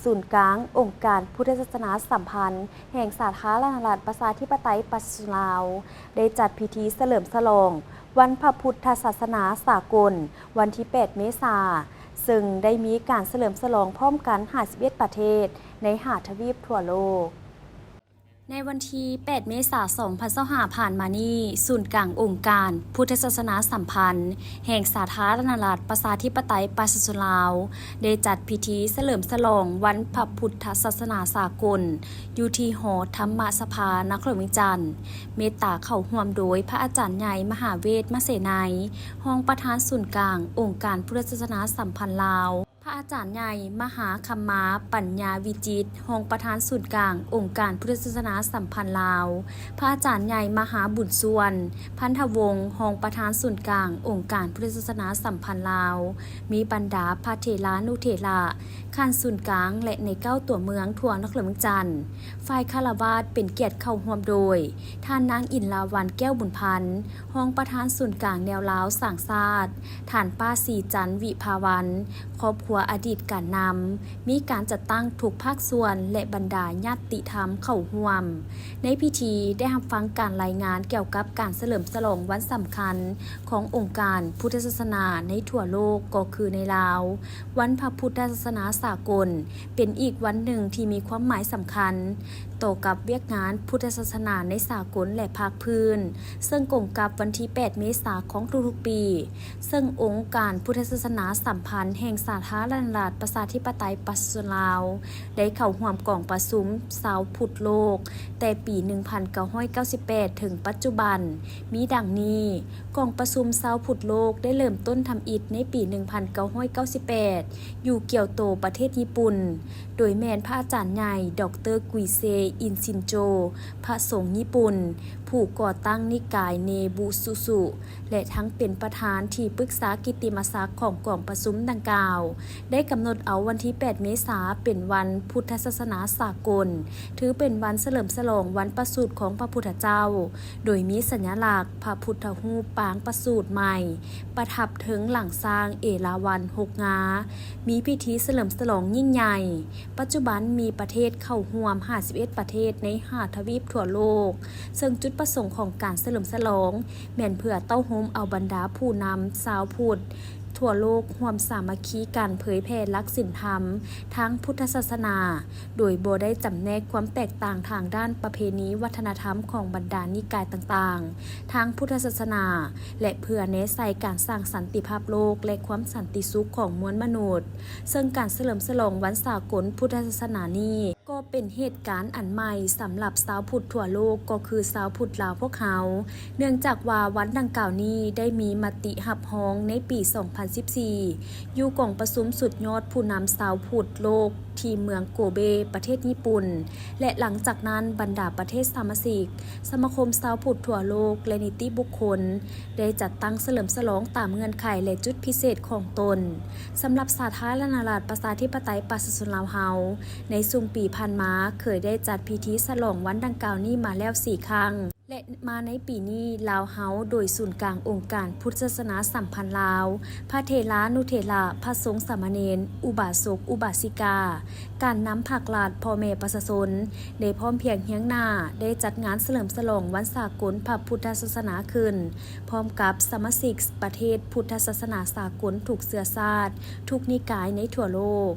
ศูนย์กลางองค์การพุทธศาสนาสัมพันธ์แห่งสาธารณรัฐประชาธิปไตยปัจจุบันลาวได้จัดพิธีเฉลิมฉลองวันพระพุทธศาสนาสากลวันที่ 8 เมษายน ซึ่งได้มีการเฉลิมฉลองพร้อมกัน51ประเทศใน5 ทวีปทั่วโลกในวันที่ 8 เมษายน 2025 ผ่านมานี้ศูนย์กลางองค์การพุทธศาสนาสัมพันธ์แห่งสาธารณรัฐประชาธิปไตยประชาชนลาวได้จัดพิธีเฉลิมฉลองวันพระพุทธศาสนาสากลอยู่ที่หอธรรมสภานครหลวงเวียงจันทน์เมตตาเข้าร่วมโดยพระอาจารย์ใหญ่มหาเวทมเสนัยรองประธานศูนย์กลางองค์การพุทธศาสนาสัมพันธ์ลาวพระอาจารย์ใหญ่มหาคัมมาปัญญาวิจิตรรองประธานศูนย์กลางองค์การพุทธศาสนาสัมพันธ์ลาวพระอาจารย์ใหญ่มหาบุญส่วนพันธวงศ์รองประธานศูนย์กลางองค์การพุทธศาสนาสัมพันธ์ลาวมีบรรดาพระเถรานุเถระข้านศูนย์กลางและใน9ตัวเมืองทั่วนครหลวงเวียงจันทน์ฝ่ายคฤหัสถ์เป็นเกียรติเข้าร่วมโดยท่านนางอินลาวันแก้วบุญพันธ์รองประธานศูนย์กลางแนวลาวสร้างชาติท่านป้าศรีจันทร์วิภาวันครอบครัวอดีตการนำมีการจัดตั้งทุกภาคส่วนและบรรดาญาติธรรมเข้าร่วมในพิธีได้รับฟังการรายงานเกี่ยวกับการเฉลิมฉลองวันสำคัญขององค์การพุทธศาสนาในทั่วโลกก็คือในลาววันพระพุทธศาสนาสากลเป็นอีกวันหนึ่งที่มีความหมายสำคัญต่อกับเวียกงานพุทธศาสนาในสากลและภาคพื้นซึ่งกงกับวันที่ 8 เมษายนของทุกๆปีซึ่งองค์การพุทธศาสนาสัมพันธ์แห่งสาธารณรัฐประชาธิปไตยประชาชนลาวได้เข้าร่วมกองประชุมชาวพุทธโลกแต่ปี 1998 ถึงปัจจุบันมีดังนี้กองประชุมชาวพุทธโลกได้เริ่มต้นทำอิฐในปี 1998 อยู่เกียวโตประเทศญี่ปุ่นโดยแม่นพระอาจารย์ใหญ่ดร.กุยเซอินซินโจพระสงฆ์ญี่ปุ่นผู้ก่อตั้งนิกายเนบูซุสุและทั้งเป็นประธานที่ปรึกษากิตติมศักดิ์ของกองประชุมดังกล่าวได้กำหนดเอาวันที่ 8 เมษายน เป็นวันพุทธศาสนาสากลถือเป็นวันเฉลิมฉลองวันประสูติของพระพุทธเจ้าโดยมีสัญลักษณ์พระพุทธรูปปางประสูติใหม่ประทับถึงหลังสร้างเอราวัณ6 งามีพิธีเฉลิมฉลองยิ่งใหญ่ปัจจุบันมีประเทศเข้าร่วม51ประเทศใน5 ทวีปทั่วโลกซึ่งจุดประสงค์ของการเฉลิมฉลองแม่นเพื่อเต้าโฮมเอาบรรดาผู้นำชาวพุทธทั่วโลกร่วมสามัคคีกันเผยแผ่หลักศีลธรรมทางพุทธศาสนาโดยบ่ได้จำแนกความแตกต่างทางด้านประเพณีวัฒนธรรมของบรรดานิกายต่างๆทางพุทธศาสนาและเพื่อเน้นใส่การสร้างสันติภาพโลกและความสันติสุขของมวลมนุษย์ซึ่งการเฉลิมฉลองวันสากลพุทธศาสนานี้ก็เป็นเหตุการณ์อันใหม่สำหรับชาวพุทธทั่วโลกก็คือชาวพุทธลาวพวกเขาเนื่องจากว่าวันดังกล่าวนี้ได้มีมติรับรองในปี 2014 อยู่กองประชุมสุดยอดผู้นำชาวพุทธโลกที่เมืองโกเบประเทศญี่ปุ่นและหลังจากนั้นบรรดาประเทศสมาชิกสมาคมชาวพุทธทั่วโลกและนิติบุคคลได้จัดตั้งเฉลิมฉลองตามเงื่อนไขและจุดพิเศษของตนสำหรับสาธารณรัฐประชาธิปไตยประชาชนลาวเฮาในซุมปีผ่านมาเคยได้จัดพิธีฉลองวันดังกล่าวนี้มาแล้ว4 ครั้งและมาในปีนี้ลาวเฮาโดยศูนย์กลางองค์การพุทธศาสนาสัมพันธ์ลาวพระเถรานุเถระพระสงฆ์สามเณรอุบาสกอุบาสิกาการนำภาครัฐพ่อแม่ประชาชนได้พร้อมเพียงเฮียงหน้าได้จัดงานเฉลิมฉลองวันสากลพระพุทธศาสนาขึ้นพร้อมกับสมาชิกประเทศพุทธศาสนาสากลทุกเชื้อชาติทุกนิกายในทั่วโลก